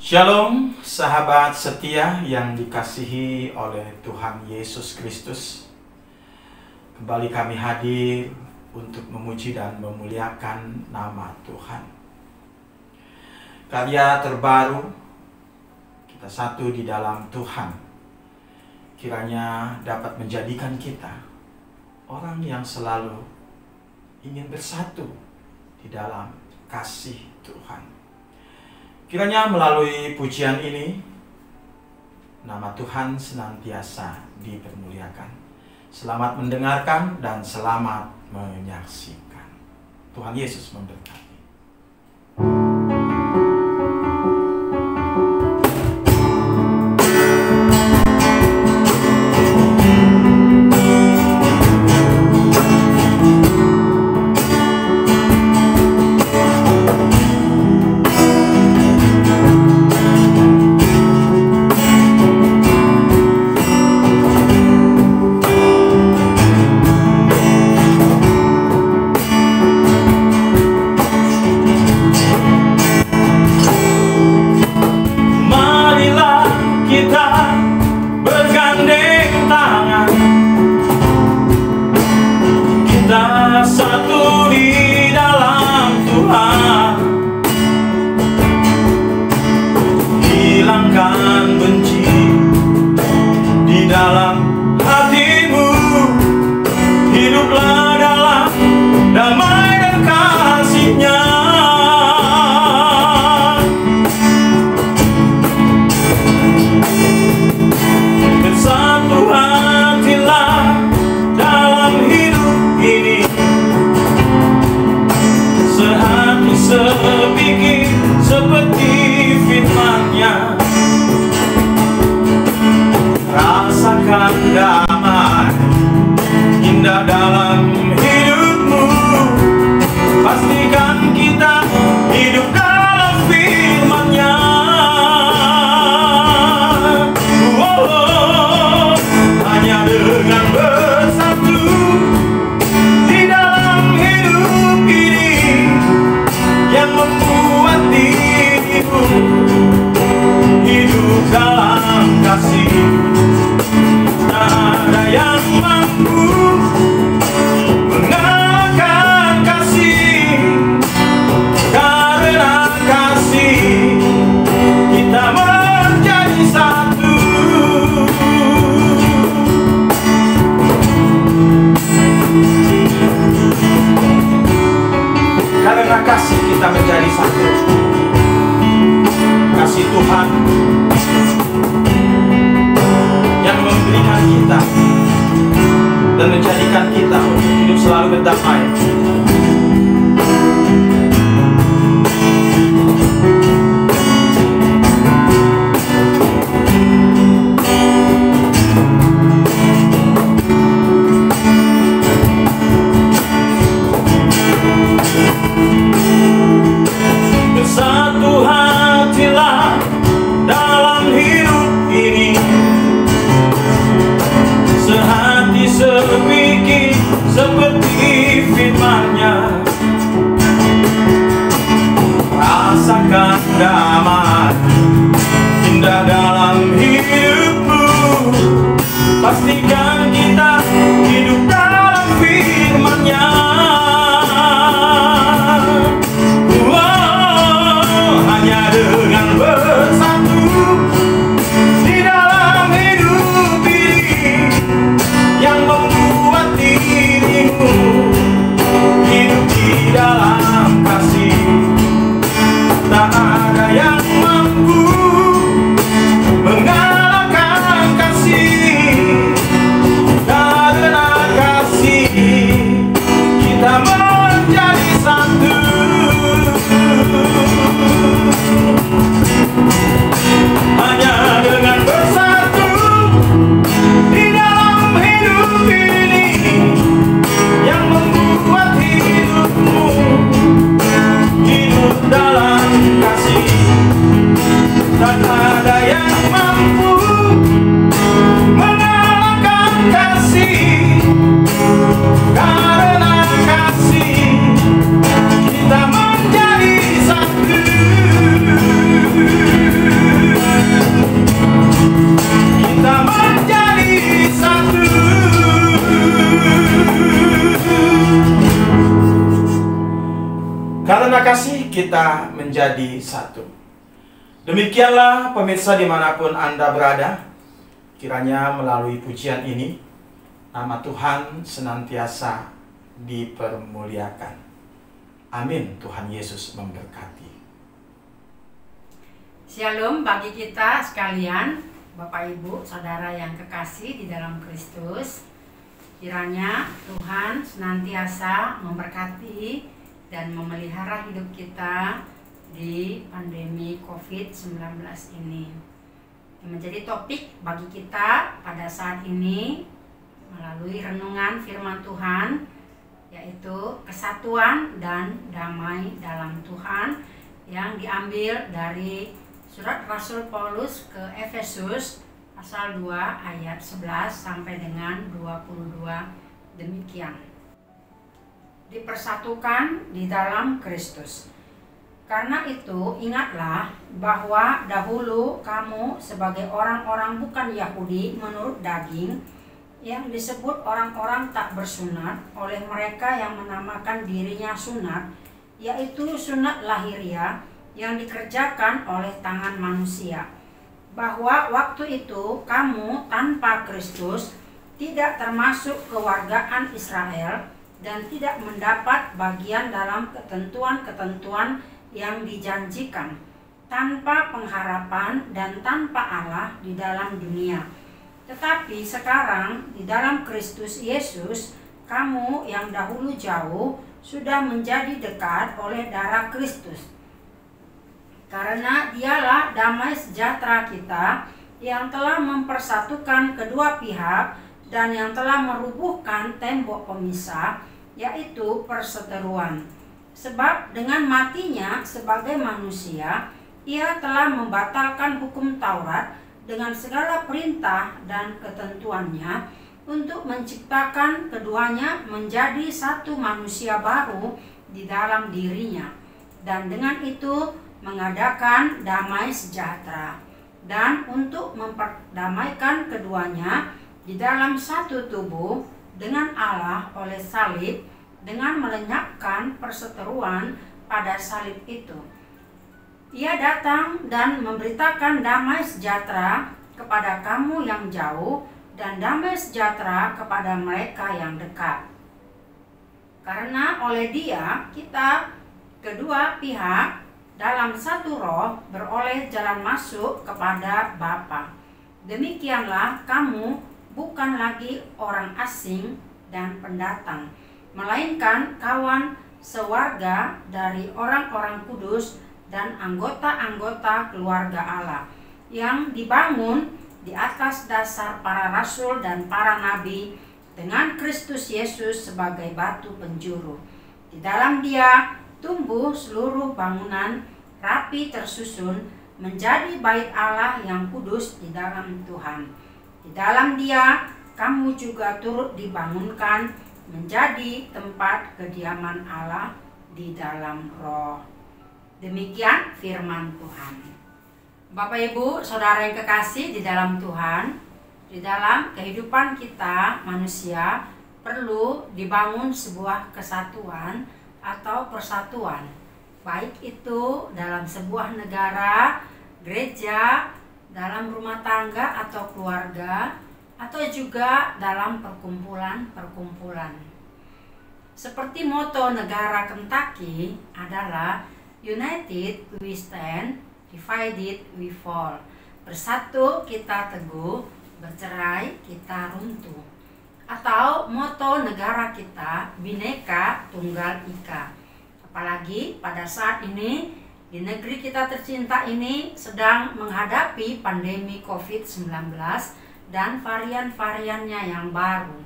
Shalom, sahabat setia yang dikasihi oleh Tuhan Yesus Kristus. Kembali kami hadir untuk memuji dan memuliakan nama Tuhan. Karya terbaru kita satu di dalam Tuhan, kiranya dapat menjadikan kita orang yang selalu ingin bersatu di dalam kasih Tuhan. Kiranya melalui pujian ini, nama Tuhan senantiasa dipermuliakan. Selamat mendengarkan dan selamat menyaksikan. Tuhan Yesus memberkati. kita menjadi satu. Demikianlah pemirsa dimanapun Anda berada, kiranya melalui pujian ini, nama Tuhan senantiasa dipermuliakan. Amin. Tuhan Yesus memberkati. Shalom bagi kita sekalian, Bapak Ibu, Saudara yang kekasih di dalam Kristus. Kiranya Tuhan senantiasa memberkati dan memelihara hidup kita di pandemi COVID-19 ini. Yang menjadi topik bagi kita pada saat ini melalui renungan firman Tuhan, yaitu kesatuan dan damai dalam Tuhan, yang diambil dari surat Rasul Paulus ke Efesus pasal 2 ayat 11 sampai dengan 22. Demikian. Dipersatukan di dalam Kristus. Karena itu ingatlah bahwa dahulu kamu sebagai orang-orang bukan Yahudi menurut daging, yang disebut orang-orang tak bersunat oleh mereka yang menamakan dirinya sunat, yaitu sunat lahiriah yang dikerjakan oleh tangan manusia. Bahwa waktu itu kamu tanpa Kristus tidak termasuk kewargaan Israel dan tidak mendapat bagian dalam ketentuan-ketentuan yang dijanjikan, tanpa pengharapan dan tanpa Allah di dalam dunia. Tetapi sekarang di dalam Kristus Yesus, kamu yang dahulu jauh sudah menjadi dekat oleh darah Kristus. Karena dialah damai sejahtera kita yang telah mempersatukan kedua pihak dan yang telah merubuhkan tembok pemisah, yaitu perseteruan. Sebab dengan matinya sebagai manusia, ia telah membatalkan hukum Taurat dengan segala perintah dan ketentuannya untuk menciptakan keduanya menjadi satu manusia baru di dalam dirinya, dan dengan itu mengadakan damai sejahtera, dan untuk memperdamaikan keduanya di dalam satu tubuh dengan Allah oleh salib, dengan melenyapkan perseteruan pada salib itu. Ia datang dan memberitakan damai sejahtera kepada kamu yang jauh dan damai sejahtera kepada mereka yang dekat. Karena oleh Dia kita kedua pihak dalam satu roh beroleh jalan masuk kepada Bapa. Demikianlah kamu bukan lagi orang asing dan pendatang, melainkan kawan sewarga dari orang-orang kudus dan anggota-anggota keluarga Allah, yang dibangun di atas dasar para rasul dan para nabi, dengan Kristus Yesus sebagai batu penjuru. Di dalam Dia tumbuh seluruh bangunan rapi tersusun menjadi bait Allah yang kudus di dalam Tuhan. Di dalam Dia kamu juga turut dibangunkan menjadi tempat kediaman Allah di dalam Roh. Demikian firman Tuhan. Bapak Ibu, Saudara yang kekasih di dalam Tuhan, di dalam kehidupan kita manusia perlu dibangun sebuah kesatuan atau persatuan, baik itu dalam sebuah negara, gereja, dalam rumah tangga atau keluarga, atau juga dalam perkumpulan-perkumpulan. Seperti moto negara Kentucky adalah United we stand, divided we fall. Bersatu kita teguh, bercerai kita runtuh. Atau moto negara kita, Bhinneka Tunggal Ika. Apalagi pada saat ini di negeri kita tercinta ini sedang menghadapi pandemi COVID-19 dan varian-variannya yang baru,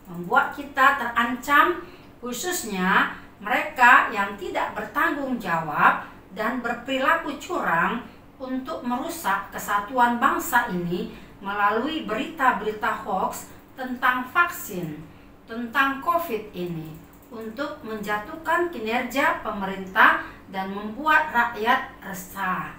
membuat kita terancam, khususnya mereka yang tidak bertanggung jawab dan berperilaku curang untuk merusak kesatuan bangsa ini melalui berita-berita hoax tentang vaksin, tentang COVID ini, untuk menjatuhkan kinerja pemerintah dan membuat rakyat resah.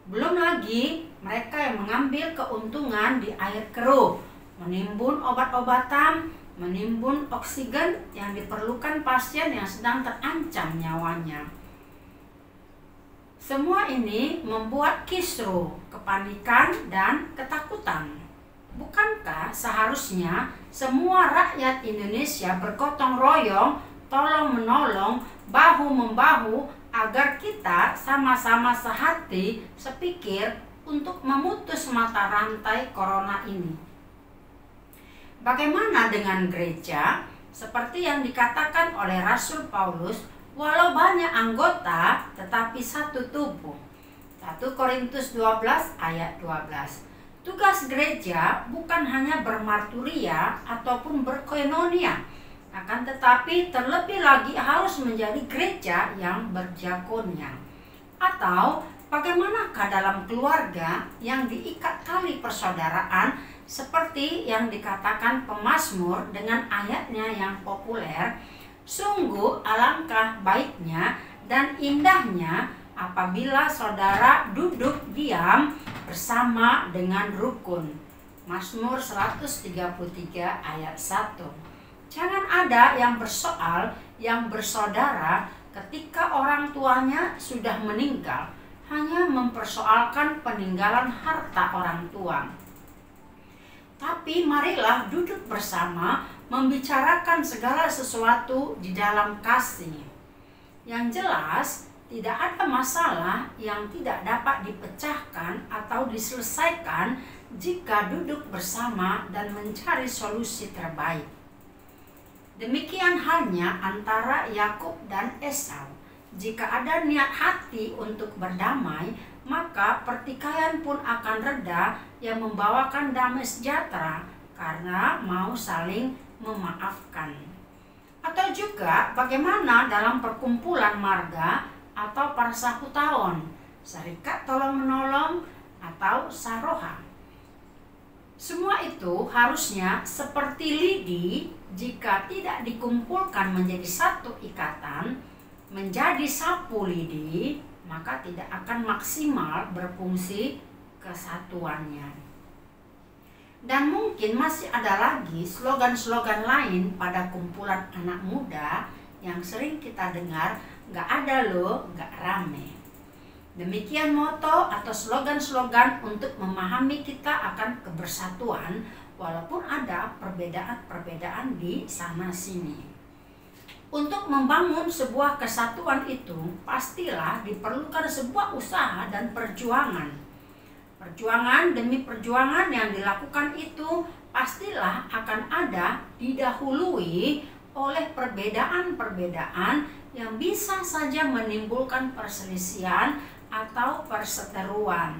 Belum lagi mereka yang mengambil keuntungan di air keruh, menimbun obat-obatan, menimbun oksigen yang diperlukan pasien yang sedang terancam nyawanya. Semua ini membuat kisruh, kepanikan, dan ketakutan. Bukankah seharusnya semua rakyat Indonesia bergotong royong, tolong-menolong, bahu-membahu agar kita sama-sama sehati, sepikir untuk memutus mata rantai corona ini? Bagaimana dengan gereja? Seperti yang dikatakan oleh Rasul Paulus, walau banyak anggota tetapi satu tubuh. 1 Korintus 12 ayat 12. Tugas gereja bukan hanya bermarturia ataupun berkoinonia, akan tetapi terlebih lagi harus menjadi gereja yang berdiakonia. Atau bagaimanakah dalam keluarga yang diikat tali persaudaraan seperti yang dikatakan pemazmur dengan ayatnya yang populer, sungguh alangkah baiknya dan indahnya apabila saudara duduk diam bersama dengan rukun. Mazmur 133 ayat 1. Jangan ada yang bersoal, yang bersaudara ketika orang tuanya sudah meninggal, hanya mempersoalkan peninggalan harta orang tua. Tapi marilah duduk bersama, membicarakan segala sesuatu di dalam kasih. Yang jelas, tidak ada masalah yang tidak dapat dipecahkan atau diselesaikan jika duduk bersama dan mencari solusi terbaik. Demikian halnya antara Yakub dan Esau. Jika ada niat hati untuk berdamai, maka pertikaian pun akan reda yang membawakan damai sejahtera karena mau saling memaafkan. Atau juga bagaimana dalam perkumpulan marga atau persekutuan, serikat tolong-menolong atau saroha. Semua itu harusnya seperti lidi, jika tidak dikumpulkan menjadi satu ikatan, menjadi sapu lidi, maka tidak akan maksimal berfungsi kesatuannya. Dan mungkin masih ada lagi slogan-slogan lain pada kumpulan anak muda yang sering kita dengar, "Gak ada loh, gak rame." Demikian moto atau slogan-slogan untuk memahami kita akan kebersatuan, walaupun ada perbedaan-perbedaan di sana-sini. Untuk membangun sebuah kesatuan itu, pastilah diperlukan sebuah usaha dan perjuangan. Perjuangan demi perjuangan yang dilakukan itu pastilah akan ada didahului oleh perbedaan-perbedaan yang bisa saja menimbulkan perselisihan atau perseteruan.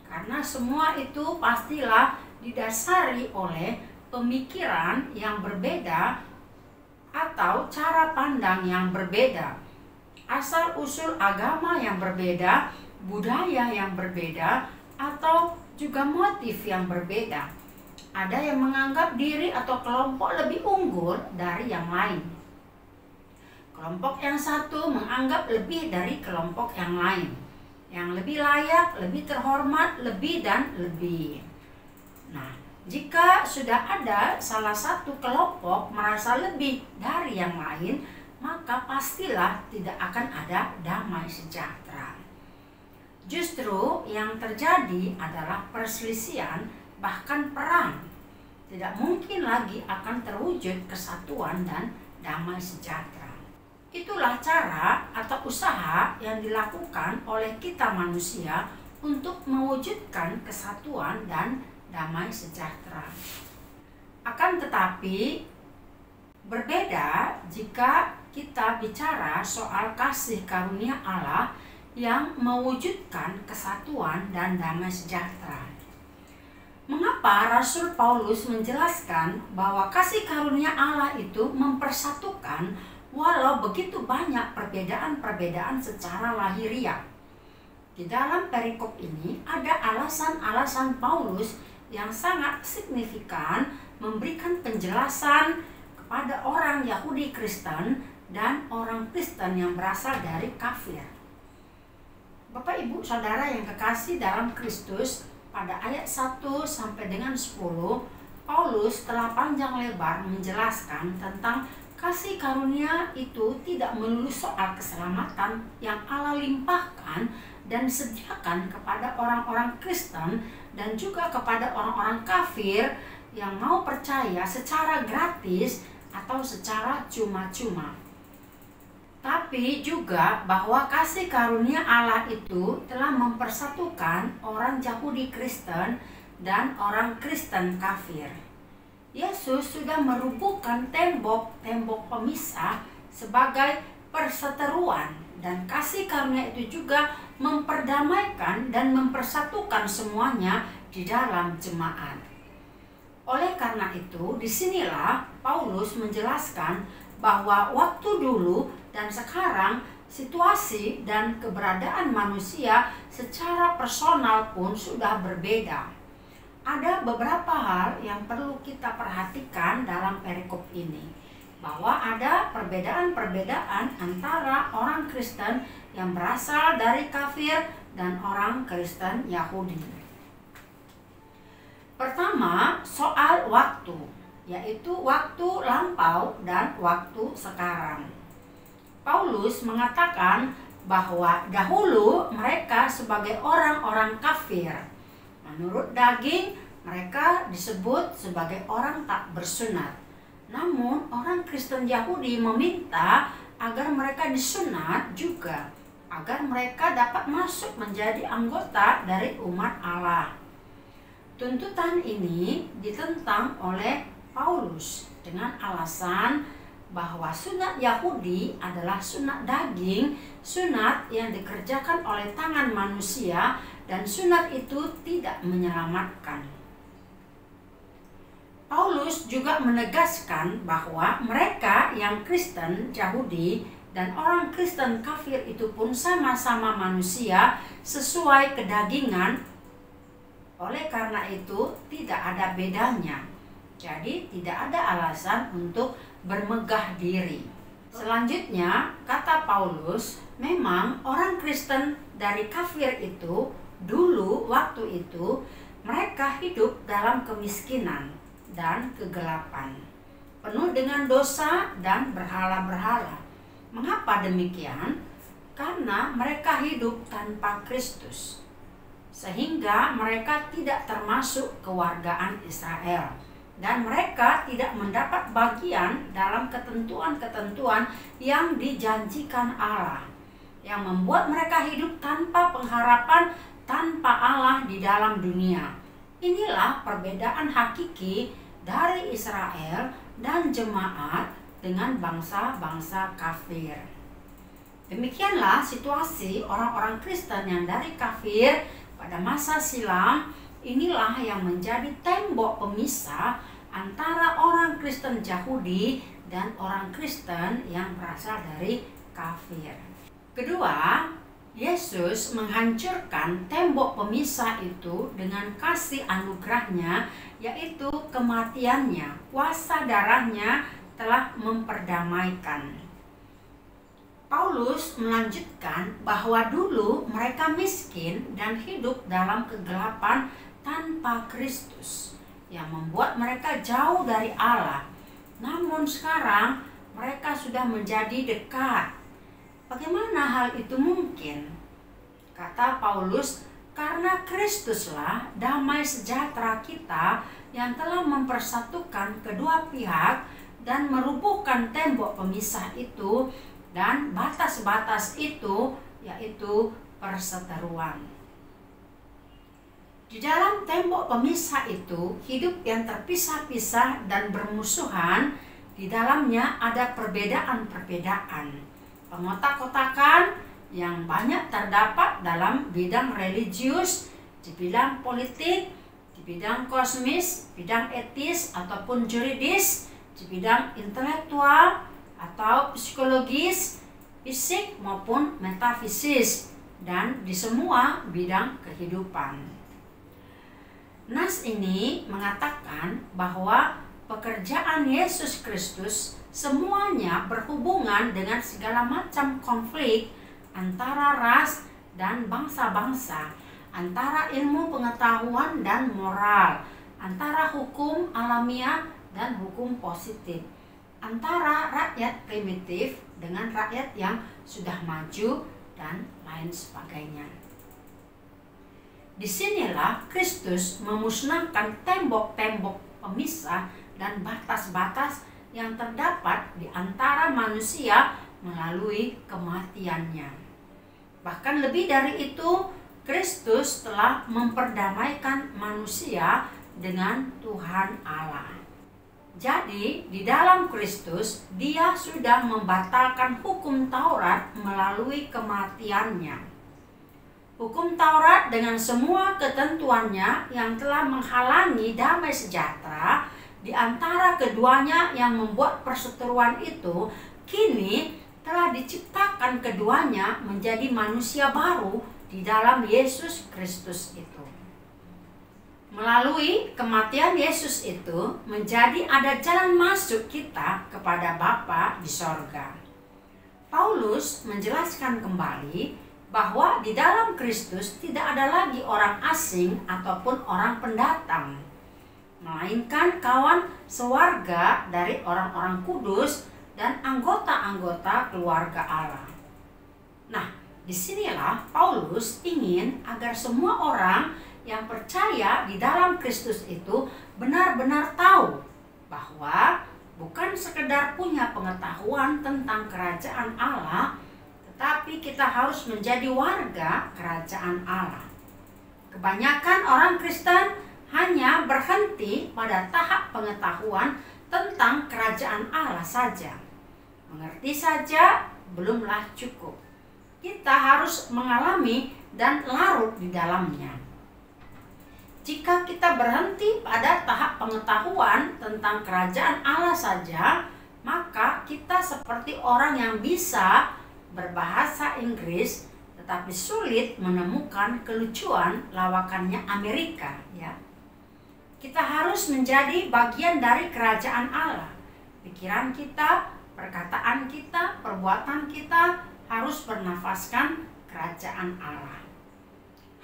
Karena semua itu pastilah didasari oleh pemikiran yang berbeda atau cara pandang yang berbeda, asal-usul agama yang berbeda, budaya yang berbeda, atau juga motif yang berbeda. Ada yang menganggap diri atau kelompok lebih unggul dari yang lain. Kelompok yang satu menganggap lebih dari kelompok yang lain, yang lebih layak, lebih terhormat, lebih dan lebih. Nah, jika sudah ada salah satu kelompok merasa lebih dari yang lain, maka pastilah tidak akan ada damai sejahtera. Justru yang terjadi adalah perselisihan, bahkan perang. Tidak mungkin lagi akan terwujud kesatuan dan damai sejahtera. Itulah cara atau usaha yang dilakukan oleh kita manusia untuk mewujudkan kesatuan dan damai sejahtera. Akan tetapi berbeda jika kita bicara soal kasih karunia Allah yang mewujudkan kesatuan dan damai sejahtera. Mengapa Rasul Paulus menjelaskan bahwa kasih karunia Allah itu mempersatukan walau begitu banyak perbedaan-perbedaan secara lahiriah? Di dalam perikop ini ada alasan-alasan Paulus yang sangat signifikan memberikan penjelasan kepada orang Yahudi Kristen dan orang Kristen yang berasal dari kafir. Bapak Ibu Saudara yang kekasih dalam Kristus, pada ayat 1 sampai dengan 10, Paulus telah panjang lebar menjelaskan tentang kasih karunia itu tidak melulu soal keselamatan yang Allah limpahkan dan sediakan kepada orang-orang Kristen dan juga kepada orang-orang kafir yang mau percaya secara gratis atau secara cuma-cuma. Tapi juga bahwa kasih karunia Allah itu telah mempersatukan orang Yahudi Kristen dan orang Kristen kafir. Yesus sudah merubuhkan tembok-tembok pemisah sebagai perseteruan, dan kasih karunia itu juga memperdamaikan dan mempersatukan semuanya di dalam jemaat. Oleh karena itu, disinilah Paulus menjelaskan bahwa waktu dulu dan sekarang situasi dan keberadaan manusia secara personal pun sudah berbeda. Ada beberapa hal yang perlu kita perhatikan dalam perikop ini, bahwa ada perbedaan-perbedaan antara orang Kristen yang berasal dari kafir dan orang Kristen Yahudi. Pertama, soal waktu, yaitu waktu lampau dan waktu sekarang. Paulus mengatakan bahwa dahulu mereka sebagai orang-orang kafir. Menurut daging, mereka disebut sebagai orang tak bersunat. Namun, orang Kristen Yahudi meminta agar mereka disunat juga, agar mereka dapat masuk menjadi anggota dari umat Allah. Tuntutan ini ditentang oleh Paulus dengan alasan bahwa sunat Yahudi adalah sunat daging, sunat yang dikerjakan oleh tangan manusia, dan sunat itu tidak menyelamatkan. Paulus juga menegaskan bahwa mereka yang Kristen Yahudi dan orang Kristen kafir itu pun sama-sama manusia sesuai kedagingan. Oleh karena itu tidak ada bedanya. Jadi tidak ada alasan untuk bermegah diri. Selanjutnya, kata Paulus, memang orang Kristen dari kafir itu dulu waktu itu mereka hidup dalam kemiskinan dan kegelapan, penuh dengan dosa dan berhala-berhala. Mengapa demikian? Karena mereka hidup tanpa Kristus, sehingga mereka tidak termasuk kewargaan Israel, dan mereka tidak mendapat bagian dalam ketentuan-ketentuan yang dijanjikan Allah, yang membuat mereka hidup tanpa pengharapan, tanpa Allah di dalam dunia. Inilah perbedaan hakiki dari Israel dan jemaat dengan bangsa-bangsa kafir. Demikianlah situasi orang-orang Kristen yang dari kafir pada masa silam. Inilah yang menjadi tembok pemisah antara orang Kristen Yahudi dan orang Kristen yang berasal dari kafir. Kedua, Yesus menghancurkan tembok pemisah itu dengan kasih anugerahnya, yaitu kematiannya. Kuasa darahnya telah memperdamaikan. Paulus melanjutkan bahwa dulu mereka miskin dan hidup dalam kegelapan tanpa Kristus, yang membuat mereka jauh dari Allah. Namun sekarang mereka sudah menjadi dekat. Bagaimana hal itu mungkin? Kata Paulus, karena Kristuslah damai sejahtera kita yang telah mempersatukan kedua pihak dan merubuhkan tembok pemisah itu dan batas-batas itu, yaitu perseteruan. Di dalam tembok pemisah itu, hidup yang terpisah-pisah dan bermusuhan. Di dalamnya ada perbedaan-perbedaan, pengotak-kotakan yang banyak terdapat dalam bidang religius, di bidang politik, di bidang kosmis, bidang etis ataupun juridis, di bidang intelektual atau psikologis, fisik maupun metafisis, dan di semua bidang kehidupan. Nas ini mengatakan bahwa pekerjaan Yesus Kristus semuanya berhubungan dengan segala macam konflik antara ras dan bangsa-bangsa, antara ilmu pengetahuan dan moral, antara hukum alamiah dan hukum positif, antara rakyat primitif dengan rakyat yang sudah maju dan lain sebagainya. Disinilah Kristus memusnahkan tembok-tembok pemisah dan batas-batas yang terdapat di antara manusia melalui kematiannya. Bahkan lebih dari itu, Kristus telah memperdamaikan manusia dengan Tuhan Allah. Jadi, di dalam Kristus, Dia sudah membatalkan hukum Taurat melalui kematiannya. Hukum Taurat dengan semua ketentuannya yang telah menghalangi damai sejahtera di antara keduanya yang membuat perseteruan itu, kini telah diciptakan keduanya menjadi manusia baru di dalam Yesus Kristus itu. Melalui kematian Yesus itu menjadi ada jalan masuk kita kepada Bapa di sorga. Paulus menjelaskan kembali bahwa di dalam Kristus tidak ada lagi orang asing ataupun orang pendatang, melainkan kawan sewarga dari orang-orang kudus dan anggota-anggota keluarga Allah. Nah, disinilah Paulus ingin agar semua orang yang percaya di dalam Kristus itu benar-benar tahu bahwa bukan sekedar punya pengetahuan tentang kerajaan Allah, tetapi kita harus menjadi warga kerajaan Allah. Kebanyakan orang Kristen hanya berhenti pada tahap pengetahuan tentang kerajaan Allah saja. Mengerti saja belumlah cukup. Kita harus mengalami dan larut di dalamnya. Jika kita berhenti pada tahap pengetahuan tentang kerajaan Allah saja, maka kita seperti orang yang bisa berbahasa Inggris tetapi sulit menemukan kelucuan lawakannya Amerika, ya. Kita harus menjadi bagian dari kerajaan Allah. Pikiran kita, perkataan kita, perbuatan kita harus bernafaskan kerajaan Allah.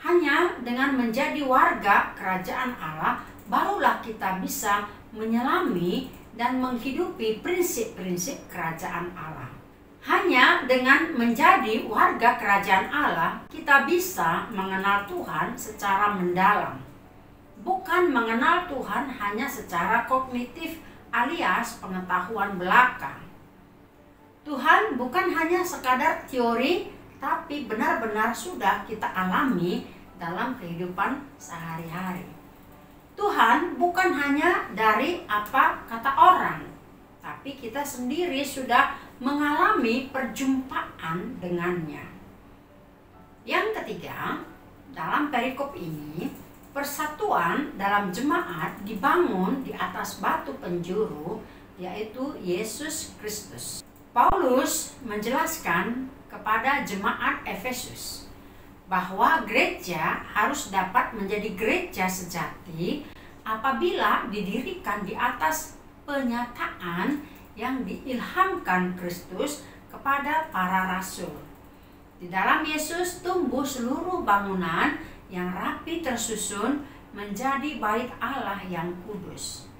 Hanya dengan menjadi warga kerajaan Allah, barulah kita bisa menyelami dan menghidupi prinsip-prinsip kerajaan Allah. Hanya dengan menjadi warga kerajaan Allah, kita bisa mengenal Tuhan secara mendalam. Bukan mengenal Tuhan hanya secara kognitif alias pengetahuan belaka. Tuhan bukan hanya sekadar teori, tapi benar-benar sudah kita alami dalam kehidupan sehari-hari. Tuhan bukan hanya dari apa kata orang, tapi kita sendiri sudah mengalami perjumpaan dengannya. Yang ketiga, dalam perikop ini, persatuan dalam jemaat dibangun di atas batu penjuru, yaitu Yesus Kristus. Paulus menjelaskan kepada jemaat Efesus bahwa gereja harus dapat menjadi gereja sejati apabila didirikan di atas penyataan yang diilhamkan Kristus kepada para rasul. Di dalam Yesus tumbuh seluruh bangunan yang rapi tersusun menjadi bait Allah yang kudus.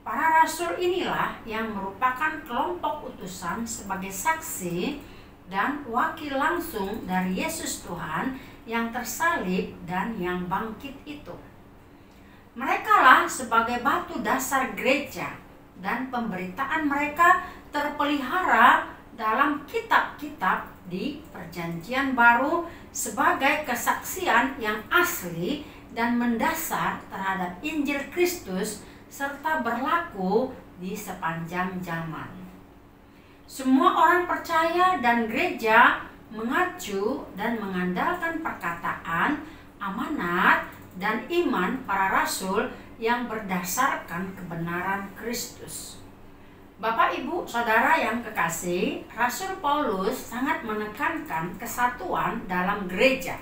Para rasul inilah yang merupakan kelompok utusan sebagai saksi dan wakil langsung dari Yesus Tuhan yang tersalib dan yang bangkit itu. Merekalah sebagai batu dasar gereja, dan pemberitaan mereka terpelihara dalam kitab-kitab di Perjanjian Baru sebagai kesaksian yang asli dan mendasar terhadap Injil Kristus serta berlaku di sepanjang zaman. Semua orang percaya dan gereja mengacu dan mengandalkan perkataan, amanat, dan iman para rasul yang berdasarkan kebenaran Kristus. Bapak, Ibu, Saudara yang kekasih, Rasul Paulus sangat menekankan kesatuan dalam gereja.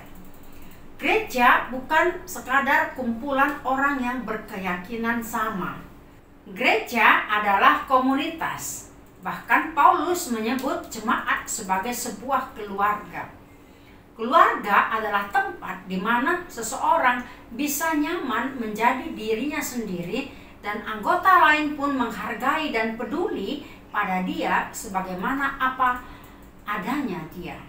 Gereja bukan sekadar kumpulan orang yang berkeyakinan sama. Gereja adalah komunitas. Bahkan Paulus menyebut jemaat sebagai sebuah keluarga. Keluarga adalah tempat di mana seseorang bisa nyaman menjadi dirinya sendiri dan anggota lain pun menghargai dan peduli pada Dia sebagaimana apa adanya Dia.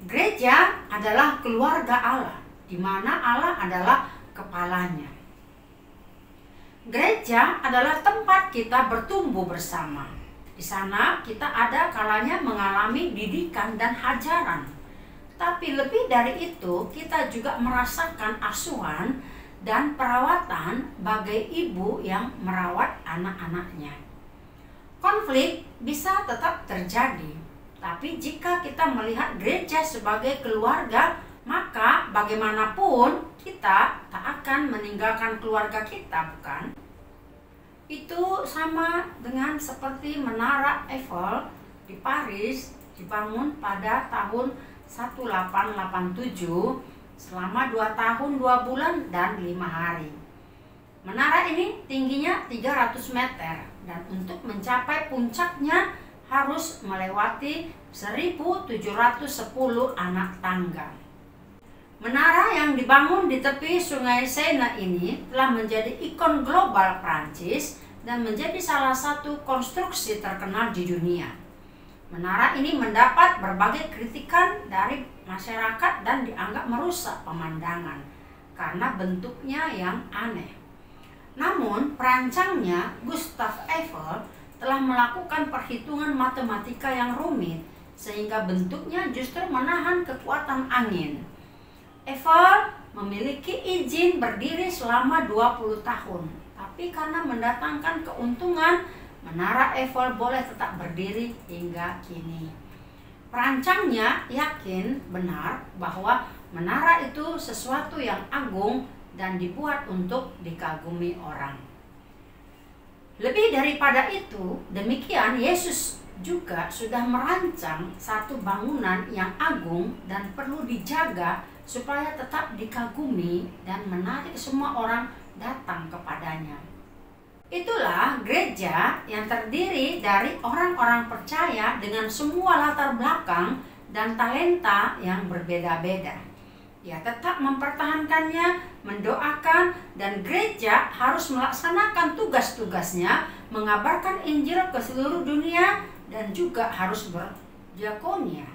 Gereja adalah keluarga Allah, di mana Allah adalah kepalanya. Gereja adalah tempat kita bertumbuh bersama. Di sana kita ada kalanya mengalami didikan dan ajaran. Tapi lebih dari itu, kita juga merasakan asuhan dan perawatan bagai ibu yang merawat anak-anaknya. Konflik bisa tetap terjadi, tapi jika kita melihat gereja sebagai keluarga, maka bagaimanapun kita tak akan meninggalkan keluarga kita, bukan? Itu sama dengan seperti Menara Eiffel di Paris dibangun pada tahun 1887 selama 2 tahun 2 bulan dan 5 hari. Menara ini tingginya 300 meter dan untuk mencapai puncaknya harus melewati 1710 anak tangga. Menara yang dibangun di tepi Sungai Seine ini telah menjadi ikon global Prancis dan menjadi salah satu konstruksi terkenal di dunia. Menara ini mendapat berbagai kritikan dari masyarakat dan dianggap merusak pemandangan karena bentuknya yang aneh. Namun, perancangnya Gustave Eiffel telah melakukan perhitungan matematika yang rumit sehingga bentuknya justru menahan kekuatan angin. Eiffel memiliki izin berdiri selama 20 tahun, tapi karena mendatangkan keuntungan, Menara Eiffel boleh tetap berdiri hingga kini. Perancangnya yakin benar bahwa menara itu sesuatu yang agung dan dibuat untuk dikagumi orang. Lebih daripada itu, demikian Yesus juga sudah merancang satu bangunan yang agung dan perlu dijaga supaya tetap dikagumi dan menarik semua orang datang kepadanya. Itulah gereja yang terdiri dari orang-orang percaya dengan semua latar belakang dan talenta yang berbeda-beda. Dia tetap mempertahankannya, mendoakan, dan gereja harus melaksanakan tugas-tugasnya, mengabarkan Injil ke seluruh dunia, dan juga harus berdiakonia.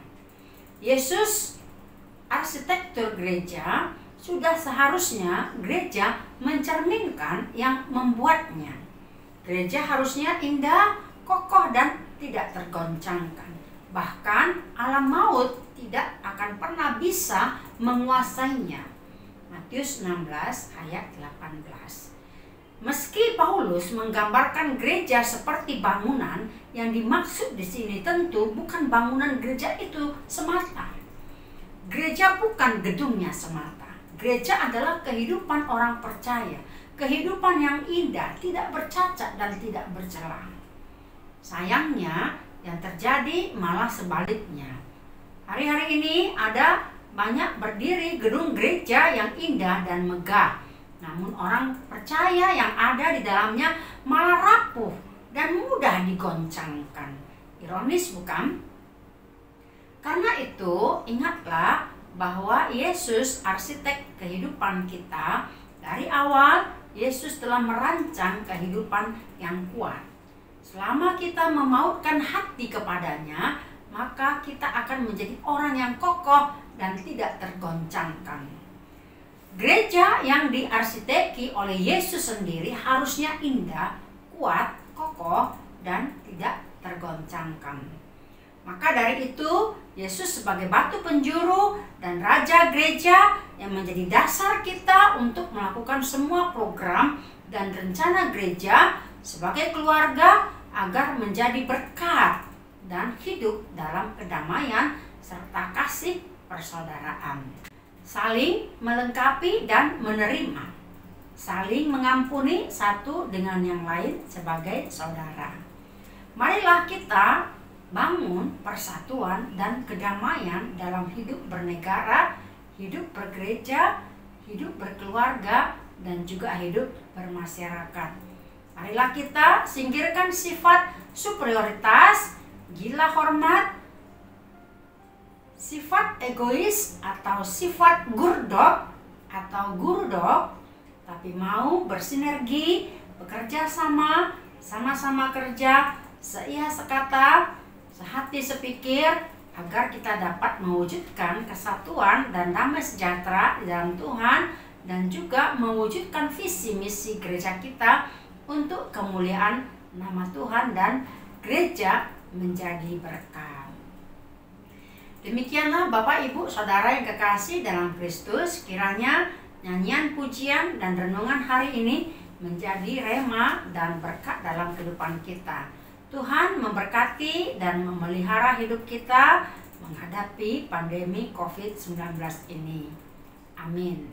Yesus, arsitektur gereja, sudah seharusnya gereja mencerminkan yang membuatnya. Gereja harusnya indah, kokoh, dan tidak tergoncangkan. Bahkan alam maut tidak akan pernah bisa menguasainya. Matius 16 ayat 18. Meski Paulus menggambarkan gereja seperti bangunan, yang dimaksud di sini tentu bukan bangunan gereja itu semata. Gereja bukan gedungnya semata. Gereja adalah kehidupan orang percaya, kehidupan yang indah, tidak bercacat dan tidak bercela. Sayangnya, yang terjadi malah sebaliknya. Hari-hari ini ada banyak berdiri gedung gereja yang indah dan megah. Namun orang percaya yang ada di dalamnya malah rapuh dan mudah digoncangkan. Ironis bukan? Karena itu, ingatlah bahwa Yesus arsitek kehidupan kita. Dari awal, Yesus telah merancang kehidupan yang kuat. Selama kita memautkan hati kepadanya, maka kita akan menjadi orang yang kokoh dan tidak tergoncangkan. Gereja yang diarsiteki oleh Yesus sendiri harusnya indah, kuat, kokoh, dan tidak tergoncangkan. Maka dari itu, Yesus sebagai batu penjuru dan raja gereja yang menjadi dasar kita untuk melakukan semua program dan rencana gereja sebagai keluarga agar menjadi berkat dan hidup dalam kedamaian serta kasih persaudaraan. Saling melengkapi dan menerima. Saling mengampuni satu dengan yang lain sebagai saudara. Marilah kita bangun persatuan dan kedamaian dalam hidup bernegara, hidup bergereja, hidup berkeluarga, dan juga hidup bermasyarakat. Marilah kita singkirkan sifat superioritas, gila hormat, sifat egois atau sifat gurdok atau gurudok, tapi mau bersinergi, bekerja sama, sama-sama kerja, seia sekata, sehati sepikir, agar kita dapat mewujudkan kesatuan dan damai sejahtera di dalam Tuhan, dan juga mewujudkan visi misi gereja kita untuk kemuliaan nama Tuhan dan gereja menjadi berkat. Demikianlah Bapak, Ibu, Saudara yang kekasih dalam Kristus, kiranya nyanyian pujian dan renungan hari ini menjadi rema dan berkat dalam kehidupan kita. Tuhan memberkati dan memelihara hidup kita menghadapi pandemi COVID-19 ini. Amin.